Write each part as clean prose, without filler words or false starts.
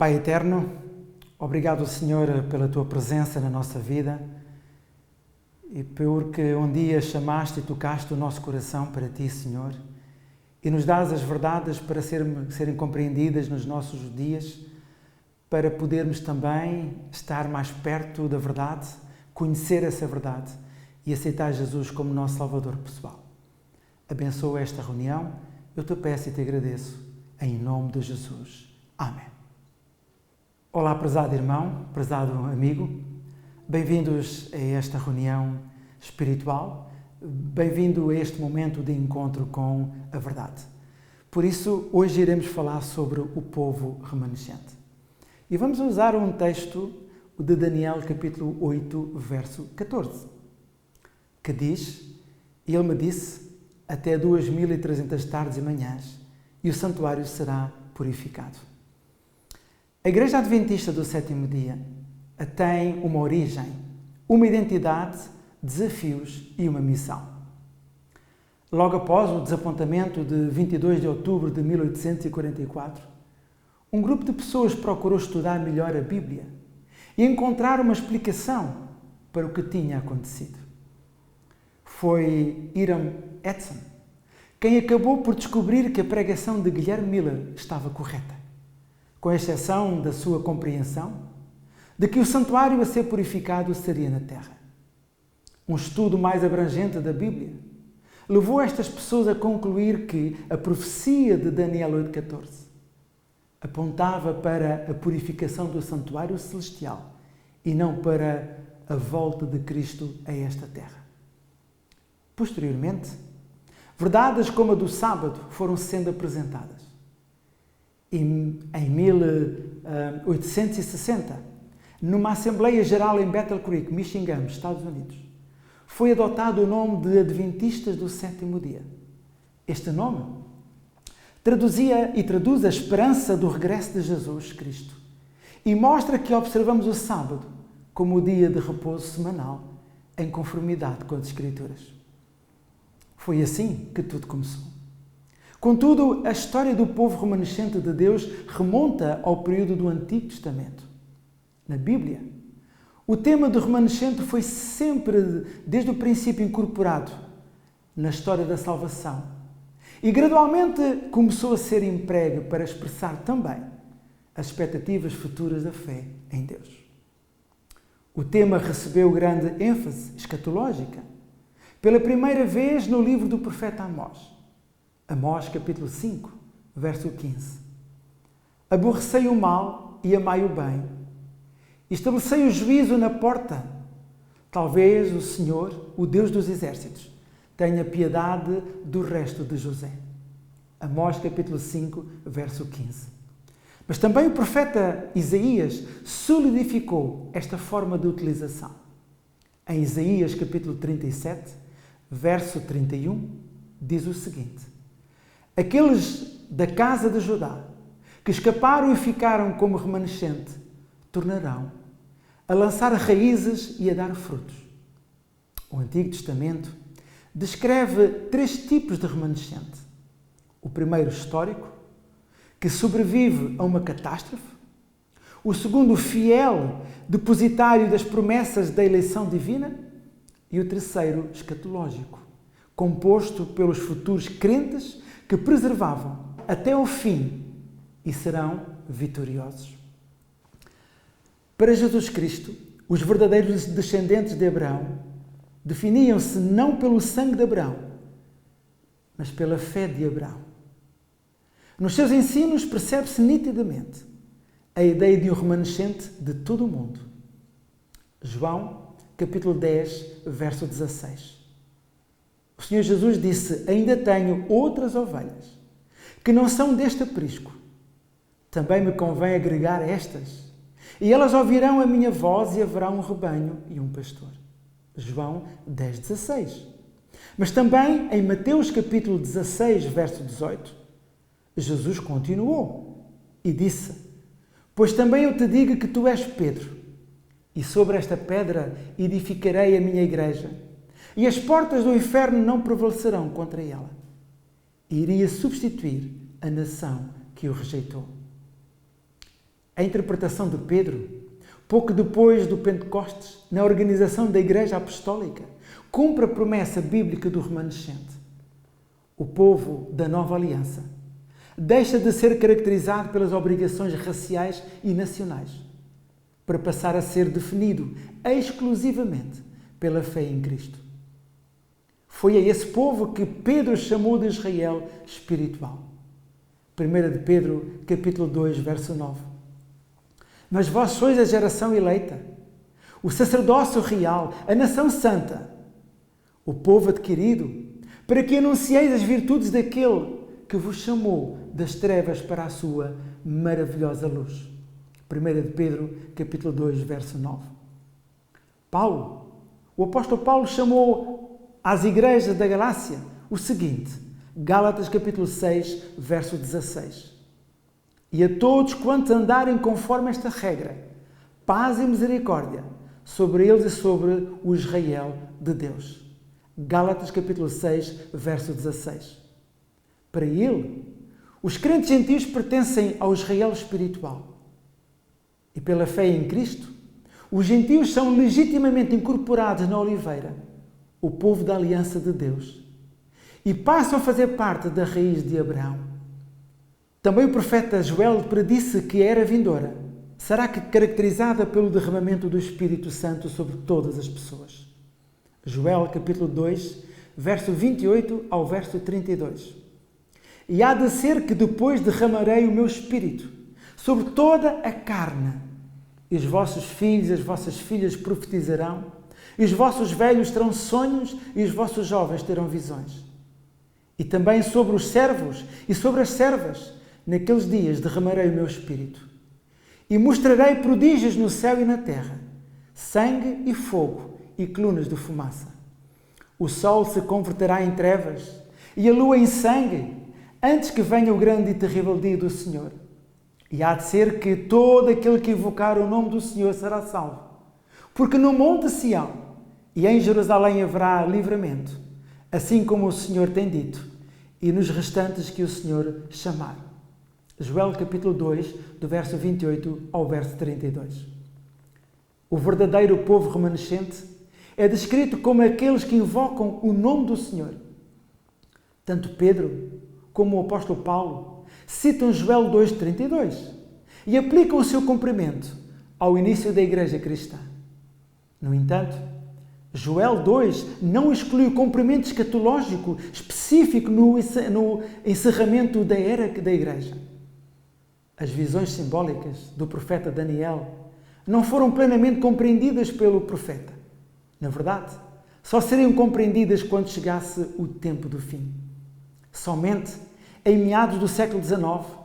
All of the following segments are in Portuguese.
Pai eterno, obrigado, Senhor, pela Tua presença na nossa vida e porque um dia chamaste e tocaste o nosso coração para Ti, Senhor, e nos dás as verdades para serem compreendidas nos nossos dias, para podermos também estar mais perto da verdade, conhecer essa verdade e aceitar Jesus como nosso Salvador pessoal. Abençoa esta reunião, eu te peço e te agradeço, em nome de Jesus. Amém. Olá, prezado irmão, prezado amigo, bem-vindos a esta reunião espiritual, bem-vindo a este momento de encontro com a verdade. Por isso, hoje iremos falar sobre o povo remanescente. E vamos usar um texto de Daniel, capítulo 8, verso 14, que diz: "E ele me disse, até 2300 tardes e manhãs, e o santuário será purificado." A Igreja Adventista do Sétimo Dia tem uma origem, uma identidade, desafios e uma missão. Logo após o desapontamento de 22 de outubro de 1844, um grupo de pessoas procurou estudar melhor a Bíblia e encontrar uma explicação para o que tinha acontecido. Foi Hiram Edson quem acabou por descobrir que a pregação de Guilherme Miller estava correta, com exceção da sua compreensão de que o santuário a ser purificado seria na terra. Um estudo mais abrangente da Bíblia levou estas pessoas a concluir que a profecia de Daniel 8,14 apontava para a purificação do santuário celestial e não para a volta de Cristo a esta terra. Posteriormente, verdades como a do sábado foram sendo apresentadas. Em 1860, numa Assembleia Geral em Battle Creek, Michigan, Estados Unidos, foi adotado o nome de Adventistas do Sétimo Dia. Este nome traduzia e traduz a esperança do regresso de Jesus Cristo e mostra que observamos o sábado como o dia de repouso semanal em conformidade com as Escrituras. Foi assim que tudo começou. Contudo, a história do povo remanescente de Deus remonta ao período do Antigo Testamento. Na Bíblia, o tema do remanescente foi sempre, desde o princípio, incorporado na história da salvação e gradualmente começou a ser empregue para expressar também as expectativas futuras da fé em Deus. O tema recebeu grande ênfase escatológica pela primeira vez no livro do profeta Amós. Amós, capítulo 5, verso 15. "Aborrecei o mal e amai o bem. Estabelecei o juízo na porta. Talvez o Senhor, o Deus dos exércitos, tenha piedade do resto de José." Amós, capítulo 5, verso 15. Mas também o profeta Isaías solidificou esta forma de utilização. Em Isaías, capítulo 37, verso 31, diz o seguinte: "Aqueles da casa de Judá que escaparam e ficaram como remanescente tornarão a lançar raízes e a dar frutos." O Antigo Testamento descreve 3 tipos de remanescente. O primeiro, histórico, que sobrevive a uma catástrofe. O segundo, fiel, depositário das promessas da eleição divina. E o terceiro, escatológico, composto pelos futuros crentes que preservavam até ao fim e serão vitoriosos. Para Jesus Cristo, os verdadeiros descendentes de Abraão definiam-se não pelo sangue de Abraão, mas pela fé de Abraão. Nos seus ensinos percebe-se nitidamente a ideia de um remanescente de todo o mundo. João, capítulo 10, verso 16. O Senhor Jesus disse: "Ainda tenho outras ovelhas que não são deste aprisco. Também me convém agregar estas, e elas ouvirão a minha voz e haverá um rebanho e um pastor." João 10, 16. Mas também em Mateus capítulo 16, verso 18, Jesus continuou e disse: "Pois também eu te digo que tu és Pedro, e sobre esta pedra edificarei a minha igreja, e as portas do inferno não prevalecerão contra ela." E iria substituir a nação que o rejeitou. A interpretação de Pedro, pouco depois do Pentecostes, na organização da Igreja Apostólica, cumpre a promessa bíblica do remanescente. O povo da nova aliança deixa de ser caracterizado pelas obrigações raciais e nacionais, para passar a ser definido exclusivamente pela fé em Cristo. Foi a esse povo que Pedro chamou de Israel espiritual. 1 de Pedro, capítulo 2, verso 9. Mas vós sois a geração eleita, o sacerdócio real, a nação santa, o povo adquirido, para que anuncieis as virtudes daquele que vos chamou das trevas para a sua maravilhosa luz. 1 de Pedro, capítulo 2, verso 9. O apóstolo Paulo chamou às igrejas da Galácia o seguinte, Gálatas, capítulo 6, verso 16. E a todos quantos andarem conforme esta regra, paz e misericórdia sobre eles e sobre o Israel de Deus. Gálatas, capítulo 6, verso 16. Para ele, os crentes gentios pertencem ao Israel espiritual. E pela fé em Cristo, os gentios são legitimamente incorporados na oliveira, o povo da aliança de Deus, e passam a fazer parte da raiz de Abraão. Também o profeta Joel predisse que a era vindoura será caracterizada pelo derramamento do Espírito Santo sobre todas as pessoas. Joel, capítulo 2, verso 28 ao verso 32. E há de ser que depois derramarei o meu Espírito sobre toda a carne, e os vossos filhos e as vossas filhas profetizarão, e os vossos velhos terão sonhos, e os vossos jovens terão visões. E também sobre os servos e sobre as servas, naqueles dias derramarei o meu Espírito. E mostrarei prodígios no céu e na terra, sangue e fogo e colunas de fumaça. O sol se converterá em trevas e a lua em sangue, antes que venha o grande e terrível dia do Senhor. E há de ser que todo aquele que invocar o nome do Senhor será salvo. Porque no monte Sião e em Jerusalém haverá livramento, assim como o Senhor tem dito, e nos restantes que o Senhor chamar. Joel capítulo 2, do verso 28 ao verso 32. O verdadeiro povo remanescente é descrito como aqueles que invocam o nome do Senhor. Tanto Pedro como o apóstolo Paulo citam Joel 2,32 e aplicam o seu cumprimento ao início da igreja cristã. No entanto, Joel 2 não exclui o cumprimento escatológico específico no encerramento da era da igreja. As visões simbólicas do profeta Daniel não foram plenamente compreendidas pelo profeta. Na verdade, só seriam compreendidas quando chegasse o tempo do fim. Somente em meados do século XIX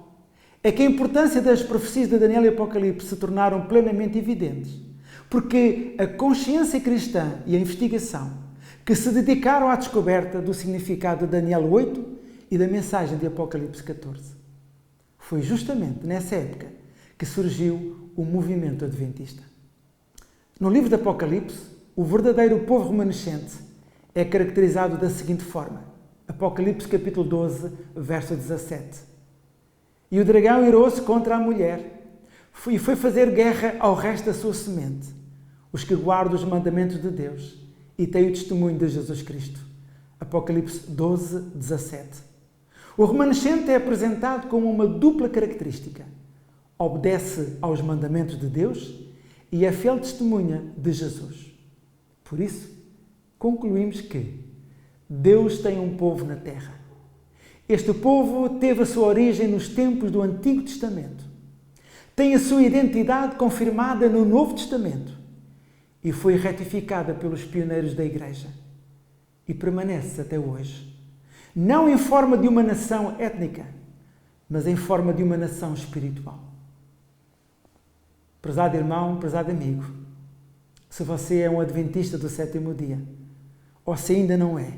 é que a importância das profecias de Daniel e Apocalipse se tornaram plenamente evidentes, porque a consciência cristã e a investigação que se dedicaram à descoberta do significado de Daniel 8 e da mensagem de Apocalipse 14. Foi justamente nessa época que surgiu o movimento adventista. No livro de Apocalipse, o verdadeiro povo remanescente é caracterizado da seguinte forma. Apocalipse capítulo 12, verso 17. E o dragão irou-se contra a mulher e foi fazer guerra ao resto da sua semente, os que guardam os mandamentos de Deus e têm o testemunho de Jesus Cristo. Apocalipse 12, 17. O remanescente é apresentado como uma dupla característica. Obedece aos mandamentos de Deus e é fiel testemunha de Jesus. Por isso, concluímos que Deus tem um povo na terra. Este povo teve a sua origem nos tempos do Antigo Testamento. Tem a sua identidade confirmada no Novo Testamento e foi ratificada pelos pioneiros da Igreja. E permanece até hoje. Não em forma de uma nação étnica, mas em forma de uma nação espiritual. Prezado irmão, prezado amigo, se você é um adventista do sétimo dia, ou se ainda não é,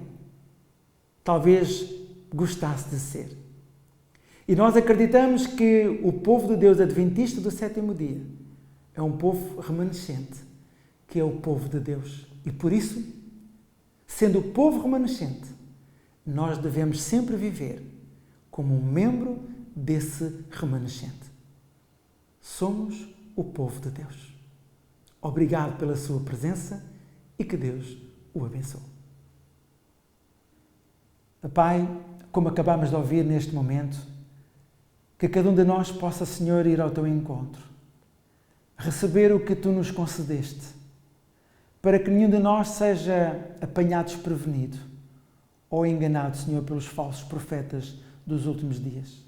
talvez gostasse de ser. E nós acreditamos que o povo de Deus adventista do sétimo dia é um povo remanescente, que é o povo de Deus. E por isso, sendo o povo remanescente, nós devemos sempre viver como um membro desse remanescente. Somos o povo de Deus. Obrigado pela sua presença e que Deus o abençoe. Pai, como acabamos de ouvir neste momento, que cada um de nós possa, Senhor, ir ao teu encontro, receber o que tu nos concedeste, para que nenhum de nós seja apanhado desprevenido ou enganado, Senhor, pelos falsos profetas dos últimos dias.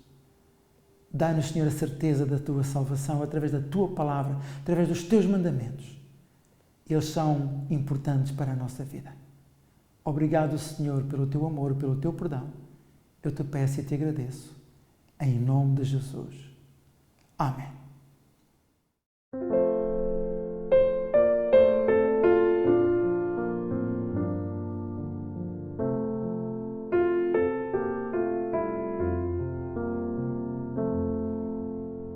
Dá-nos, Senhor, a certeza da tua salvação através da tua palavra, através dos teus mandamentos. Eles são importantes para a nossa vida. Obrigado, Senhor, pelo teu amor, pelo teu perdão. Eu te peço e te agradeço. Em nome de Jesus. Amém.